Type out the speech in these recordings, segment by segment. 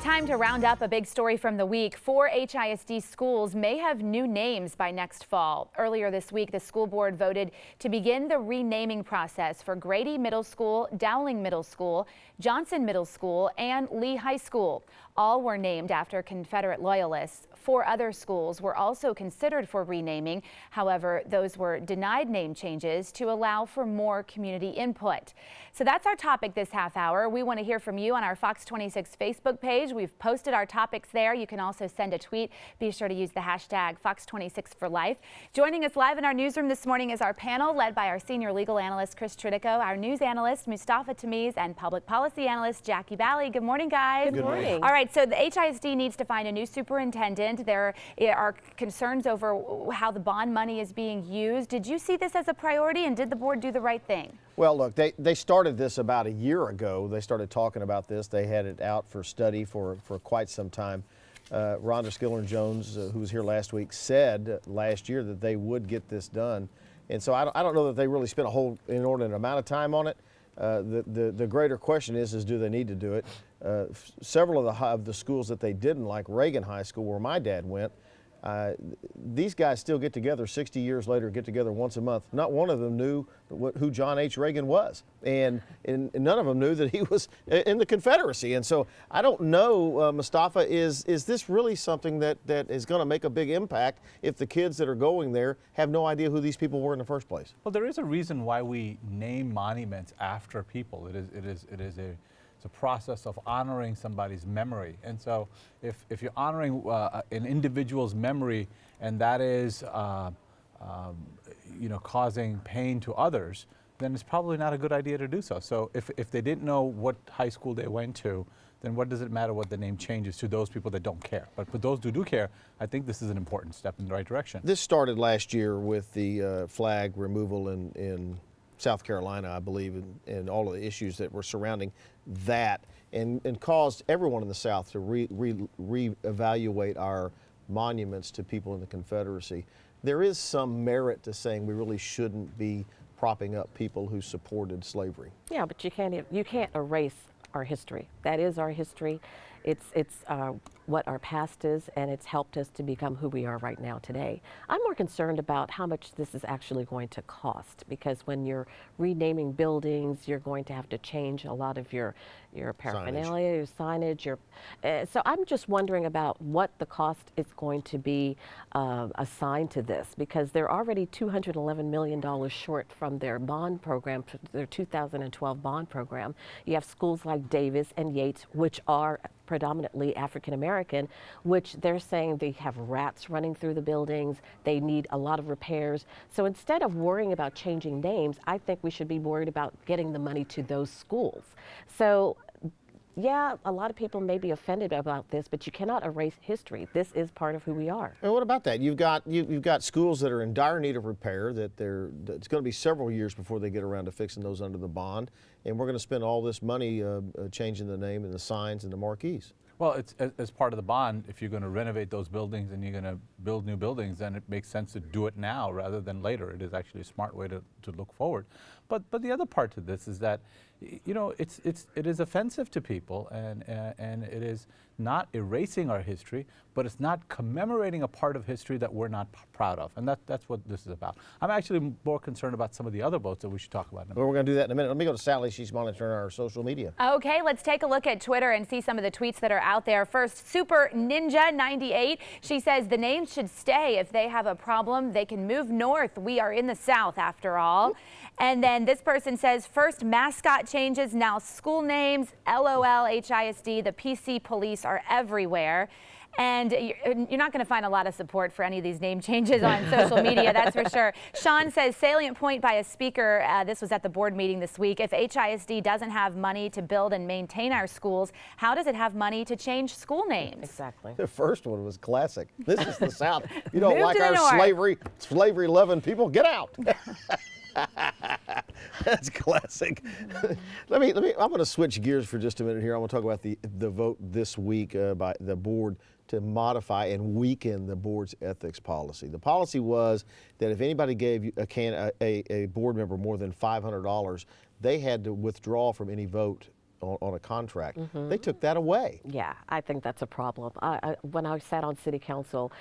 Time to round up a big story from the week. 4 HISD schools may have new names by next fall. Earlier this week, the school board voted to begin the renaming process for Grady Middle School, Dowling Middle School, Johnson Middle School, and Lee High School. All were named after Confederate loyalists. 4 other schools were also considered for renaming. However, those were denied name changes to allow for more community input. So that's our topic this half hour. We want to hear from you on our Fox 26 Facebook page. We've posted our topics there. You can also send a tweet. Be sure to use the hashtag Fox26for Life. Joining us live in our newsroom this morning is our panel led by our senior legal analyst, Chris Tridico, our news analyst, Mustafa Tamiz, and public policy analyst, Jackie Bally. Good morning, guys. Good morning. All right, so the HISD needs to find a new superintendent. There are concerns over how the bond money is being used. Did you see this as a priority, and did the board do the right thing? Well, look, they started this about a year ago. They started talking about this. They had it out for study for quite some time. Rhonda Skiller-Jones, who was here last week, said last year that they would get this done. And so I don't know that they really spent a whole inordinate amount of time on it. The greater question is do they need to do it? Several of the schools that they didn't, like Reagan High School, where my dad went, these guys still get together 60 years later, get together once a month. Not one of them knew who John H. Reagan was, and none of them knew that he was in the Confederacy. And so I don't know, Mustafa, is this really something that is going to make a big impact if the kids that are going there have no idea who these people were in the first place? Well, there is a reason why we name monuments after people. It's a process of honoring somebody's memory. And so if you're honoring an individual's memory and that is causing pain to others, then it's probably not a good idea to do so. So if they didn't know what high school they went to, then what does it matter what the name changes to those people that don't care? But for those who do care, I think this is an important step in the right direction. This started last year with the flag removal in South Carolina, I believe, and all of the issues that were surrounding that, and caused everyone in the South to reevaluate our monuments to people in the Confederacy. There is some merit to saying we really shouldn't be propping up people who supported slavery. Yeah, but you can't erase our history. That is our history. It's what our past is, and it's helped us to become who we are right now today. I'm more concerned about how much this is actually going to cost, because when you're renaming buildings, you're going to have to change a lot of your paraphernalia, your signage. So I'm just wondering about what the cost is going to be assigned to this, because they're already $211 million short from their bond program, their 2012 bond program. You have schools like Davis and Yates, which are predominantly African American, which they're saying they have rats running through the buildings. They need a lot of repairs. So instead of worrying about changing names, I think we should be worried about getting the money to those schools. So yeah, a lot of people may be offended about this, but you cannot erase history. This is part of who we are. And what about that? You've got schools that are in dire need of repair. It's going to be several years before they get around to fixing those under the bond, and we're going to spend all this money changing the name and the signs and the marquees. Well, it's as part of the bond. If you're going to renovate those buildings and you're going to build new buildings, then it makes sense to do it now rather than later. It is actually a smart way to look forward. But the other part to this is that, you know, it is offensive to people, and it is not erasing our history, but it's not commemorating a part of history that we're not proud of, and that's what this is about. I'm actually more concerned about some of the other votes that we should talk about in a minute. Well, we're going to do that in a minute. Let me go to Sally. She's monitoring our social media. Okay, let's take a look at Twitter and see some of the tweets that are out there. First, Super Ninja 98. She says the names should stay. If they have a problem, they can move north. We are in the South after all. And then this person says, first mascot changes, now school names, LOL, HISD, the PC police are everywhere. And you're not going to find a lot of support for any of these name changes on social media, that's for sure. Sean says, salient point by a speaker, this was at the board meeting this week, if HISD doesn't have money to build and maintain our schools, how does it have money to change school names? Exactly. The first one was classic. This is the South. You don't like our slavery-loving people? Get out. That's classic. I'm going to switch gears for just a minute here. I want to talk about the vote this week by the board to modify and weaken the board's ethics policy. The policy was that if anybody gave a board member more than $500, they had to withdraw from any vote on a contract. They took that away. Yeah, I think that's a problem. When I sat on City Council,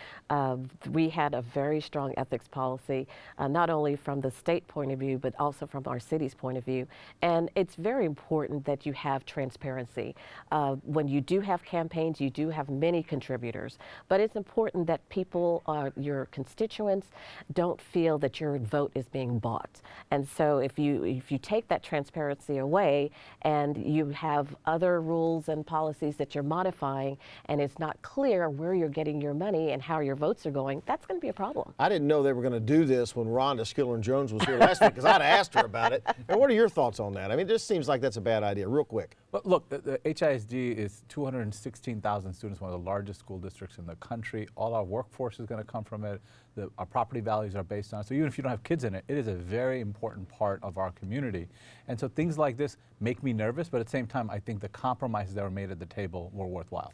we had a very strong ethics policy, not only from the state point of view, but also from our city's point of view. And it's very important that you have transparency. When you do have campaigns, you do have many contributors, but it's important that people, your constituents, don't feel that your vote is being bought. And so if you take that transparency away and you have other rules and policies that you're modifying, and it's not clear where you're getting your money and how your votes are going, that's going to be a problem. I didn't know they were going to do this when Rhonda Skillern-Jones was here last week, because I'd asked her about it. And what are your thoughts on that? I mean, it just seems like that's a bad idea, real quick. But look, the HISD is 216,000 students, one of the largest school districts in the country. All our workforce is going to come from it. Our property values are based on it. So even if you don't have kids in it, it is a very important part of our community. And so things like this make me nervous, but at the same time, I think the compromises that were made at the table were worthwhile.